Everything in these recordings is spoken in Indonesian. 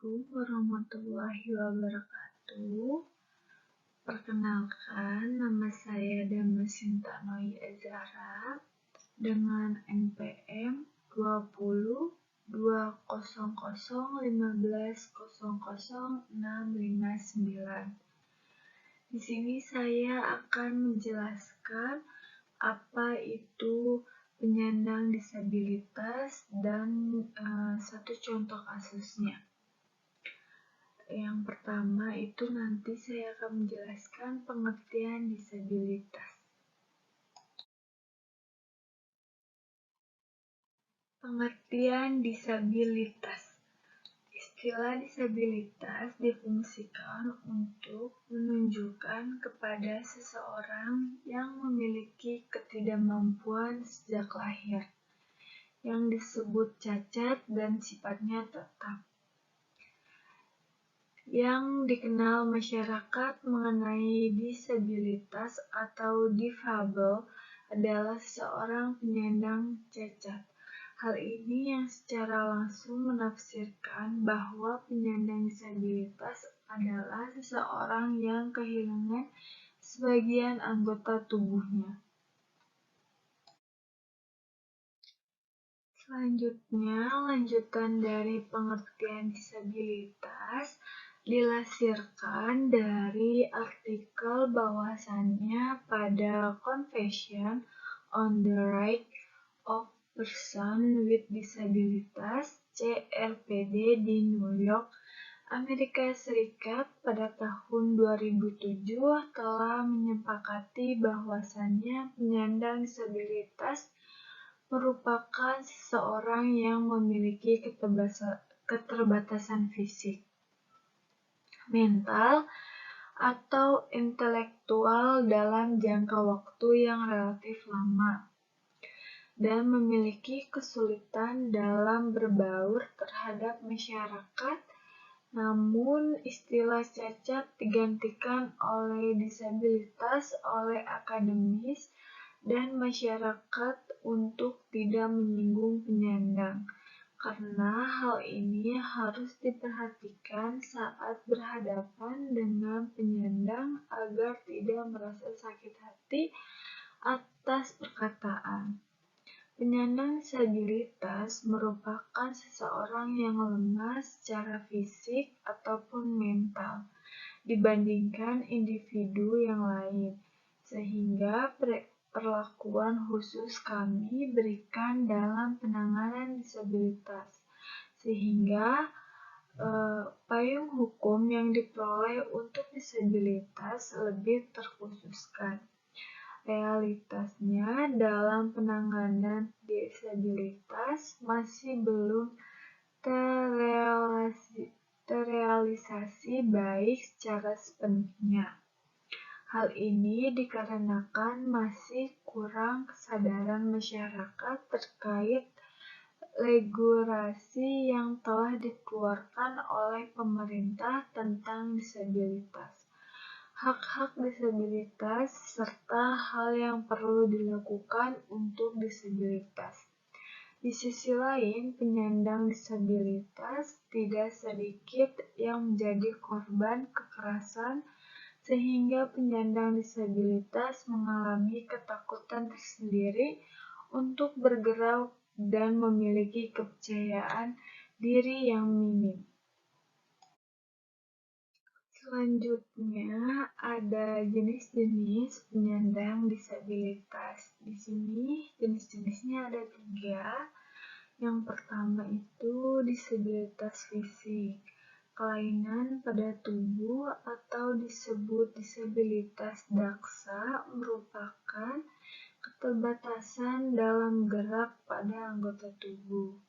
Assalamualaikum warahmatullahi wabarakatuh. Perkenalkan, nama saya Damasinta Noi Azhara dengan NPM 20 20 1500 659. Di sini saya akan menjelaskan apa itu penyandang disabilitas dan satu contoh kasusnya. Yang pertama itu nanti saya akan menjelaskan pengertian disabilitas. Pengertian disabilitas. Istilah disabilitas difungsikan untuk menunjukkan kepada seseorang yang memiliki ketidakmampuan sejak lahir, yang disebut cacat dan sifatnya tetap. Yang dikenal masyarakat mengenai disabilitas atau difabel adalah seorang penyandang cacat. Hal ini yang secara langsung menafsirkan bahwa penyandang disabilitas adalah seseorang yang kehilangan sebagian anggota tubuhnya. Selanjutnya, lanjutan dari pengertian disabilitas dilansirkan dari artikel bahwasannya pada Convention on the Rights of Persons with Disabilities (CRPD) di New York, Amerika Serikat pada tahun 2007 telah menyepakati bahwasannya penyandang disabilitas merupakan seseorang yang memiliki keterbatasan fisik, mental, atau intelektual dalam jangka waktu yang relatif lama, dan memiliki kesulitan dalam berbaur terhadap masyarakat. Namun, istilah cacat digantikan oleh disabilitas oleh akademis dan masyarakat untuk tidak menyinggung penyandang, karena hal ini harus diperhatikan saat berhadapan dengan penyandang agar tidak merasa sakit hati atas perkataan. Penyandang disabilitas merupakan seseorang yang lemah secara fisik ataupun mental dibandingkan individu yang lain, sehingga perlakuan khusus kami berikan dalam penanganan disabilitas, sehingga payung hukum yang diperoleh untuk disabilitas lebih terkhususkan. Realitasnya dalam penanganan disabilitas masih belum terrealisasi baik secara sepenuhnya. Hal ini dikarenakan masih kurang kesadaran masyarakat terkait regulasi yang telah dikeluarkan oleh pemerintah tentang disabilitas, hak-hak disabilitas, serta hal yang perlu dilakukan untuk disabilitas. Di sisi lain, penyandang disabilitas tidak sedikit yang menjadi korban kekerasan, sehingga penyandang disabilitas mengalami ketakutan tersendiri untuk bergerak dan memiliki kepercayaan diri yang minim. Selanjutnya, ada jenis-jenis penyandang disabilitas. Di sini jenis-jenisnya ada 3. Yang pertama itu disabilitas fisik. Kelainan pada tubuh atau disebut disabilitas daksa merupakan keterbatasan dalam gerak pada anggota tubuh.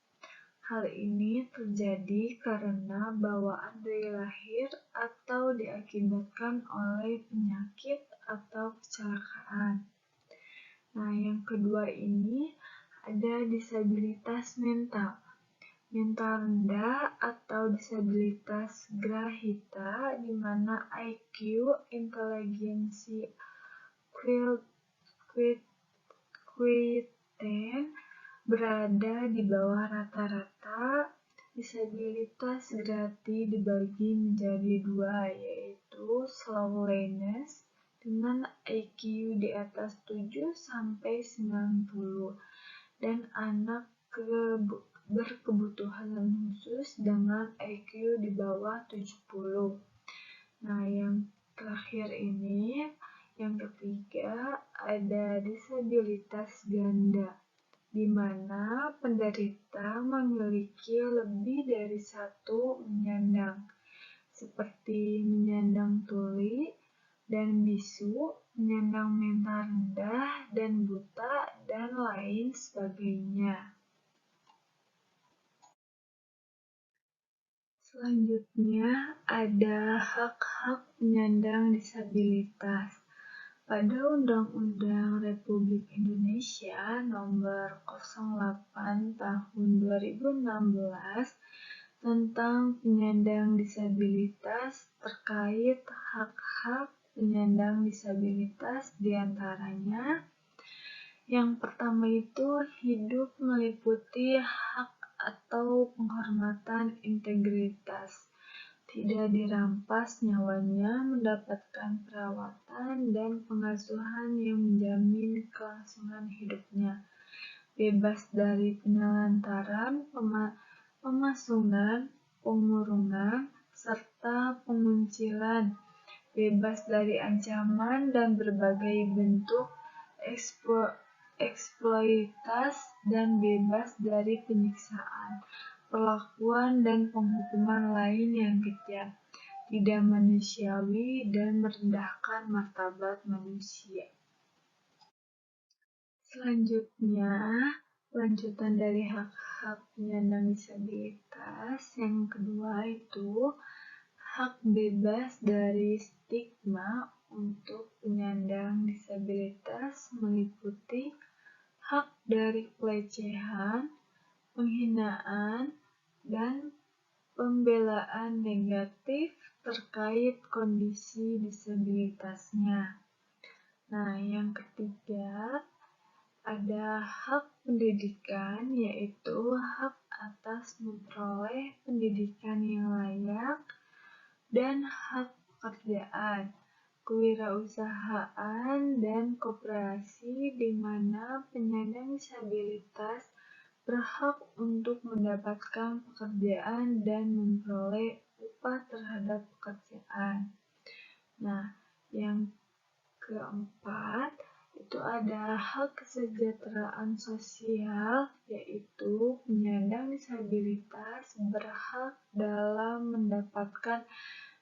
Hal ini terjadi karena bawaan dari lahir atau diakibatkan oleh penyakit atau kecelakaan. Nah, yang kedua ini ada disabilitas mental. Mental rendah atau disabilitas grahita, di mana IQ, inteligensi quotient berada di bawah rata-rata, Disabilitas Grati dibagi menjadi dua, yaitu slow-learners dengan IQ di atas 7-90 dan anak berkebutuhan khusus dengan IQ di bawah 70. Nah, yang terakhir ini, yang ketiga, ada disabilitas ganda, di mana penderita memiliki lebih dari satu penyandang, seperti penyandang tuli dan bisu, penyandang mental rendah dan buta, dan lain sebagainya. Selanjutnya, ada hak-hak penyandang disabilitas. Pada Undang-Undang Republik Indonesia Nomor 08 Tahun 2016 tentang penyandang disabilitas terkait hak-hak penyandang disabilitas diantaranya yang pertama itu hidup meliputi hak atau penghormatan integritas, tidak dirampas nyawanya, mendapatkan perawatan dan pengasuhan yang menjamin kelangsungan hidupnya, bebas dari penelantaran, pemasungan, pengurungan, serta penguncilan, bebas dari ancaman dan berbagai bentuk eksploitasi, dan bebas dari penyiksaan, perlakuan dan penghukuman lain yang kejam, tidak manusiawi, dan merendahkan martabat manusia. Selanjutnya, lanjutan dari hak-hak penyandang disabilitas. Yang kedua itu hak bebas dari stigma untuk penyandang disabilitas meliputi hak dari pelecehan, penghinaan, dan pembelaan negatif terkait kondisi disabilitasnya. Nah, yang ketiga, ada hak pendidikan, yaitu hak atas memperoleh pendidikan yang layak, dan hak pekerjaan, kewirausahaan, dan koperasi di mana penyandang disabilitas berhak untuk mendapatkan pekerjaan dan memperoleh upah terhadap pekerjaan. Nah, yang keempat, itu ada hak kesejahteraan sosial, yaitu penyandang disabilitas berhak dalam mendapatkan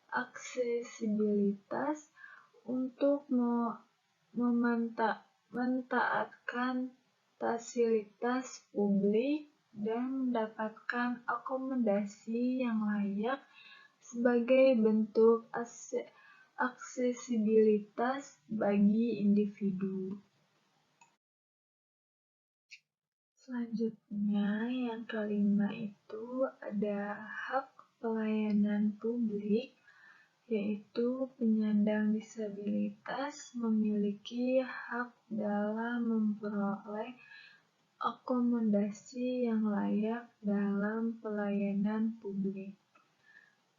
aksesibilitas untuk mentaatkan fasilitas publik dan mendapatkan akomodasi yang layak sebagai bentuk aksesibilitas bagi individu. Selanjutnya, yang kelima itu ada hak pelayanan publik, yaitu penyandang disabilitas memiliki hak dalam memperoleh akomodasi yang layak dalam pelayanan publik,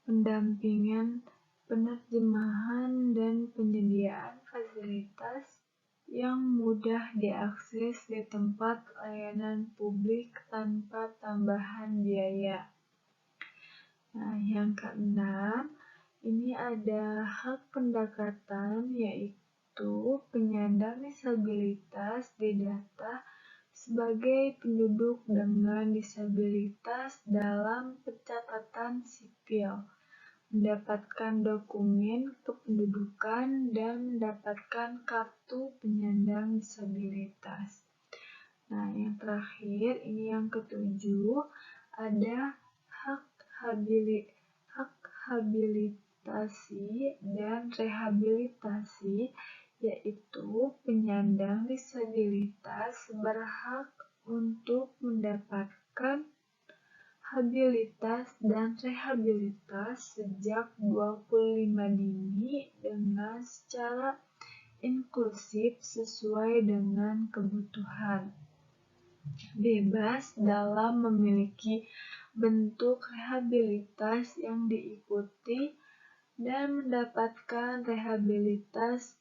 pendampingan, penerjemahan, dan penyediaan fasilitas yang mudah diakses di tempat layanan publik tanpa tambahan biaya. Nah, yang keenam, ini ada hak pendekatan, yaitu penyandang disabilitas didata sebagai penduduk dengan disabilitas dalam pencatatan sipil, mendapatkan dokumen kependudukan, dan mendapatkan kartu penyandang disabilitas. Nah, yang terakhir, ini yang ketujuh, ada hak habilitasi dan rehabilitasi, yaitu penyandang disabilitas berhak untuk mendapatkan habilitas dan rehabilitas sejak 25 dini dengan secara inklusif sesuai dengan kebutuhan, bebas dalam memiliki bentuk rehabilitas yang diikuti, dan mendapatkan habilitas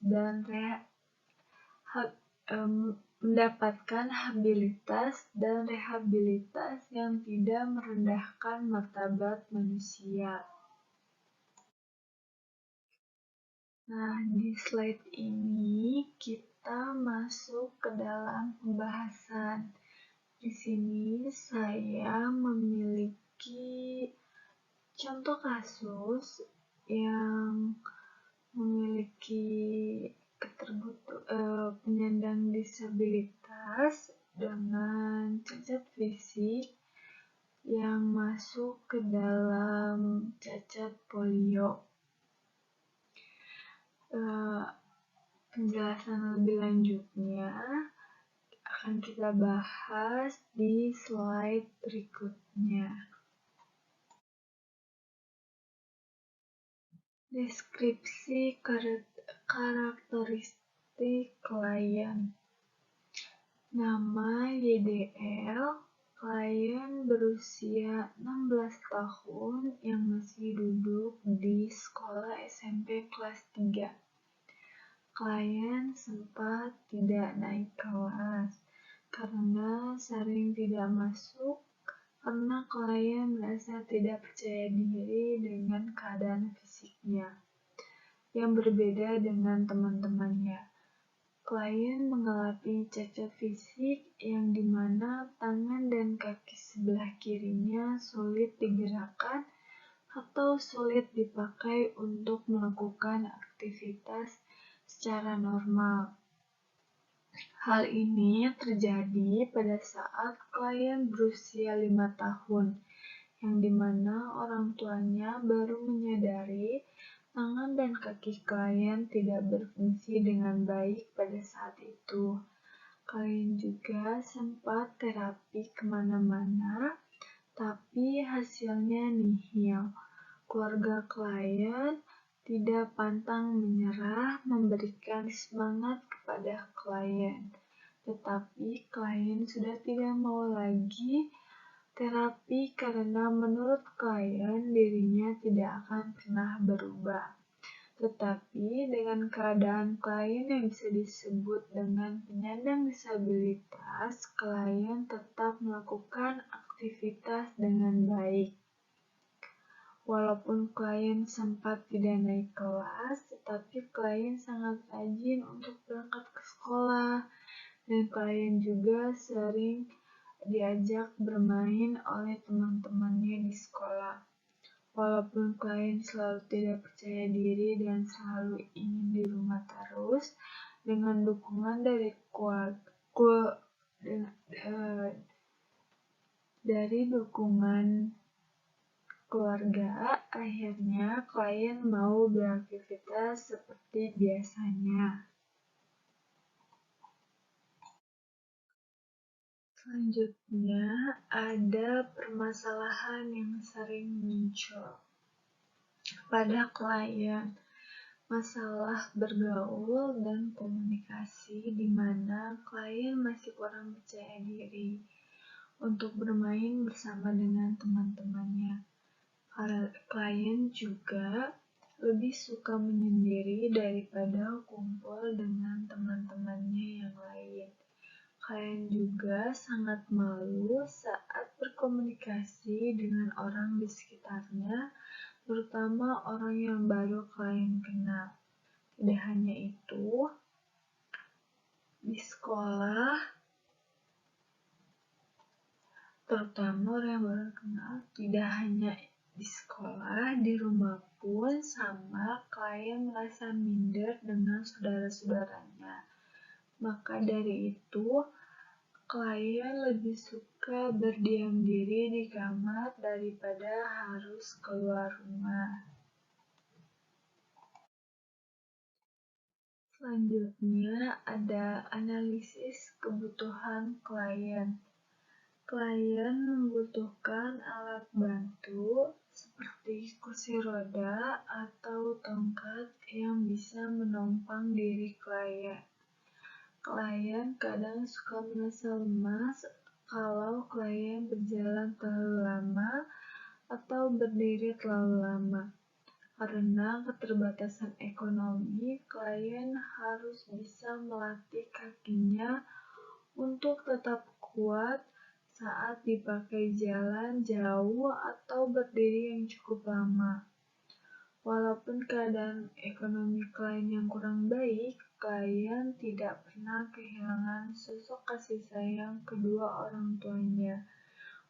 dan rehabilitas yang tidak merendahkan martabat manusia. Nah, di slide ini kita masuk ke dalam pembahasan. Di sini saya memiliki contoh kasus yang memiliki penyandang disabilitas dengan cacat fisik yang masuk ke dalam cacat polio. Penjelasan lebih lanjutnya akan kita bahas di slide berikutnya. Deskripsi karakteristik klien. Nama YDL, klien berusia 16 tahun yang masih duduk di sekolah SMP kelas 3. Klien sempat tidak naik kelas karena sering tidak masuk karena klien merasa tidak percaya diri dengan keadaan fisiknya yang berbeda dengan teman-temannya. Klien mengalami cacat fisik yang dimana tangan dan kaki sebelah kirinya sulit digerakkan atau sulit dipakai untuk melakukan aktivitas secara normal. Hal ini terjadi pada saat klien berusia 5 tahun, yang dimana orang tuanya baru menyadari tangan dan kaki klien tidak berfungsi dengan baik pada saat itu. Klien juga sempat terapi kemana-mana, tapi hasilnya nihil. Keluarga klien tidak pantang menyerah memberikan semangat kepada klien, tetapi klien sudah tidak mau lagi terapi karena menurut klien dirinya tidak akan pernah berubah. Tetapi dengan keadaan klien yang bisa disebut dengan penyandang disabilitas, klien tetap melakukan aktivitas dengan baik. Walaupun klien sempat tidak naik kelas, tetapi klien sangat rajin untuk berangkat ke sekolah, dan klien juga sering diajak bermain oleh teman-temannya di sekolah. Walaupun klien selalu tidak percaya diri dan selalu ingin di rumah terus, dengan dukungan dari keluarga, akhirnya klien mau beraktivitas seperti biasanya. Selanjutnya, ada permasalahan yang sering muncul pada klien. Masalah bergaul dan komunikasi di mana klien masih kurang percaya diri untuk bermain bersama dengan teman-temannya. Klien juga lebih suka menyendiri daripada kumpul dengan teman-temannya yang lain. Klien juga sangat malu saat berkomunikasi dengan orang di sekitarnya, terutama orang yang baru klien kenal. Tidak hanya itu, di sekolah, terutama orang yang baru kenal, tidak hanya di sekolah, di rumah pun sama, klien merasa minder dengan saudara-saudaranya. Maka dari itu, klien lebih suka berdiam diri di kamar daripada harus keluar rumah. Selanjutnya ada analisis kebutuhan klien. Klien membutuhkan alat bantu seperti kursi roda atau tongkat yang bisa menopang diri klien. Klien kadang suka merasa lemas kalau klien berjalan terlalu lama atau berdiri terlalu lama. Karena keterbatasan ekonomi, klien harus bisa melatih kakinya untuk tetap kuat saat dipakai jalan jauh atau berdiri yang cukup lama. Walaupun keadaan ekonomi klien yang kurang baik, klien tidak pernah kehilangan sosok kasih sayang kedua orang tuanya.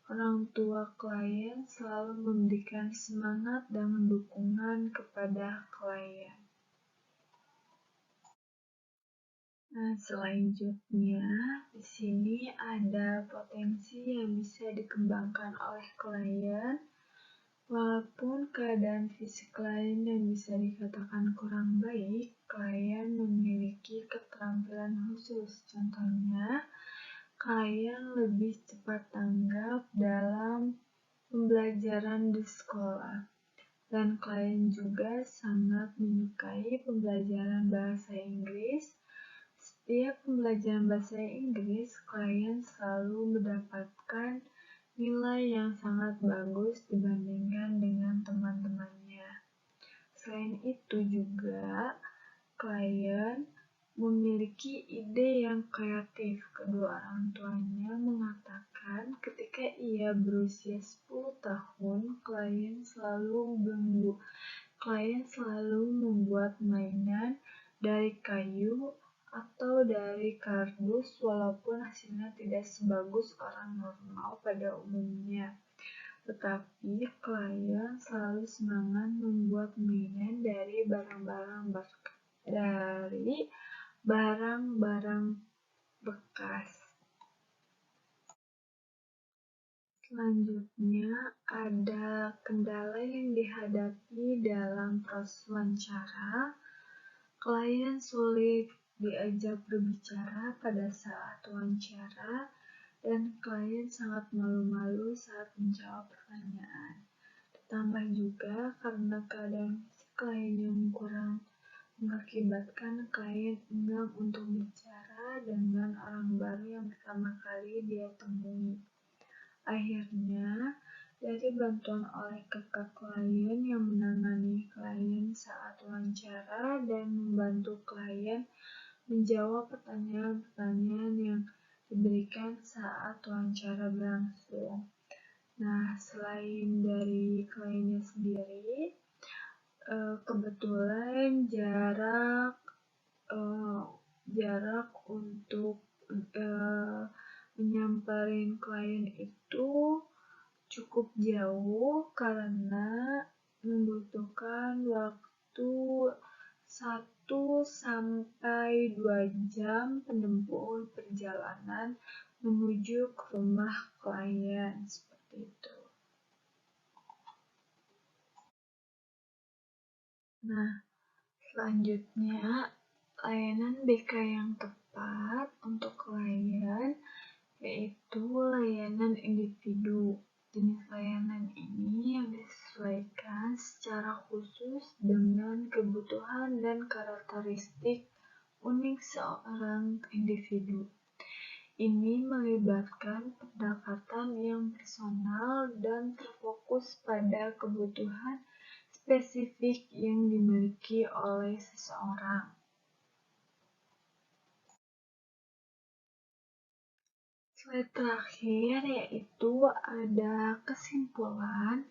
Orang tua klien selalu memberikan semangat dan dukungan kepada klien. Nah, selanjutnya di sini ada potensi yang bisa dikembangkan oleh klien. Walaupun keadaan fisik klien yang bisa dikatakan kurang baik, klien memiliki keterampilan khusus. Contohnya, klien lebih cepat tanggap dalam pembelajaran di sekolah. Dan klien juga sangat menyukai pembelajaran bahasa Inggris. Setiap pembelajaran bahasa Inggris, klien selalu mendapatkan nilai yang sangat bagus dibandingkan dengan teman-temannya. Selain itu juga, klien memiliki ide yang kreatif. Kedua orang tuanya mengatakan ketika ia berusia 10 tahun, klien selalu membuat mainan dari kayu atau dari kardus walaupun hasilnya tidak sebagus orang normal pada umumnya. Tetapi klien selalu semangat membuat mainan dari barang-barang bekas. Selanjutnya ada kendala yang dihadapi dalam proses wawancara. Klien sulit diajak berbicara pada saat wawancara dan klien sangat malu-malu saat menjawab pertanyaan. Ditambah juga karena keadaan fisik klien yang kurang mengakibatkan klien enggan untuk bicara dengan orang baru yang pertama kali dia temui. Akhirnya, dari bantuan oleh kakak klien yang menangani klien saat wawancara dan membantu klien menjawab pertanyaan-pertanyaan yang diberikan saat wawancara berlangsung. Nah, selain dari kliennya sendiri, kebetulan jarak untuk menyamperin klien itu cukup jauh karena membutuhkan waktu 1-2 jam penempuh perjalanan menuju ke rumah klien, seperti itu. Nah, selanjutnya layanan BK yang tepat untuk klien yaitu layanan individu. Jenis layanan ini yang disesuaikan secara khusus dengan kebutuhan dan karakteristik unik seorang individu. Ini melibatkan pendekatan yang personal dan terfokus pada kebutuhan spesifik yang dimiliki oleh seseorang. Slide terakhir yaitu ada kesimpulan.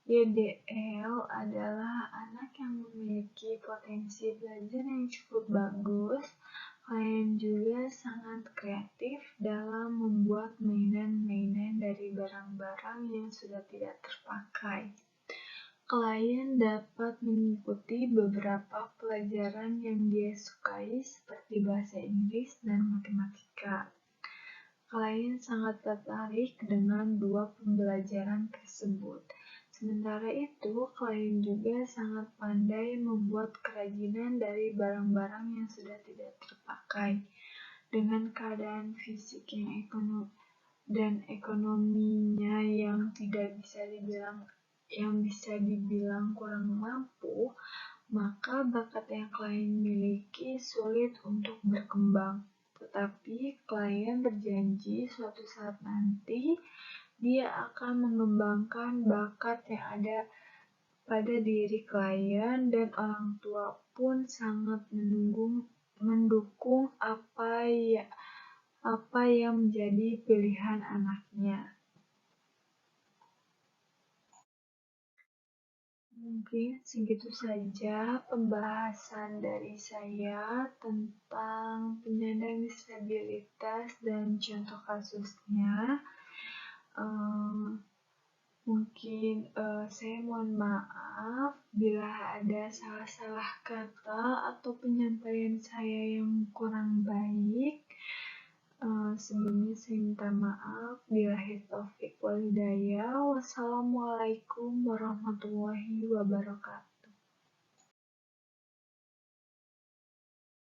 YDL adalah anak yang memiliki potensi belajar yang cukup bagus. Klien juga sangat kreatif dalam membuat mainan-mainan dari barang-barang yang sudah tidak terpakai. Klien dapat mengikuti beberapa pelajaran yang dia sukai seperti bahasa Inggris dan matematika. Klien sangat tertarik dengan dua pembelajaran tersebut. Sementara itu, klien juga sangat pandai membuat kerajinan dari barang-barang yang sudah tidak terpakai. Dengan keadaan fisik dan ekonominya yang bisa dibilang kurang mampu, maka bakat yang klien miliki sulit untuk berkembang. Tetapi klien berjanji suatu saat nanti dia akan mengembangkan bakat yang ada pada diri klien, dan orang tua pun sangat mendukung apa yang menjadi pilihan anaknya. Mungkin segitu saja pembahasan dari saya tentang penyandang disabilitas dan contoh kasusnya. Mungkin saya mohon maaf bila ada salah-salah kata atau penyampaian saya yang kurang baik. Sebelumnya saya minta maaf. Billahi taufiq wal hidayah. Wassalamualaikum warahmatullahi wabarakatuh.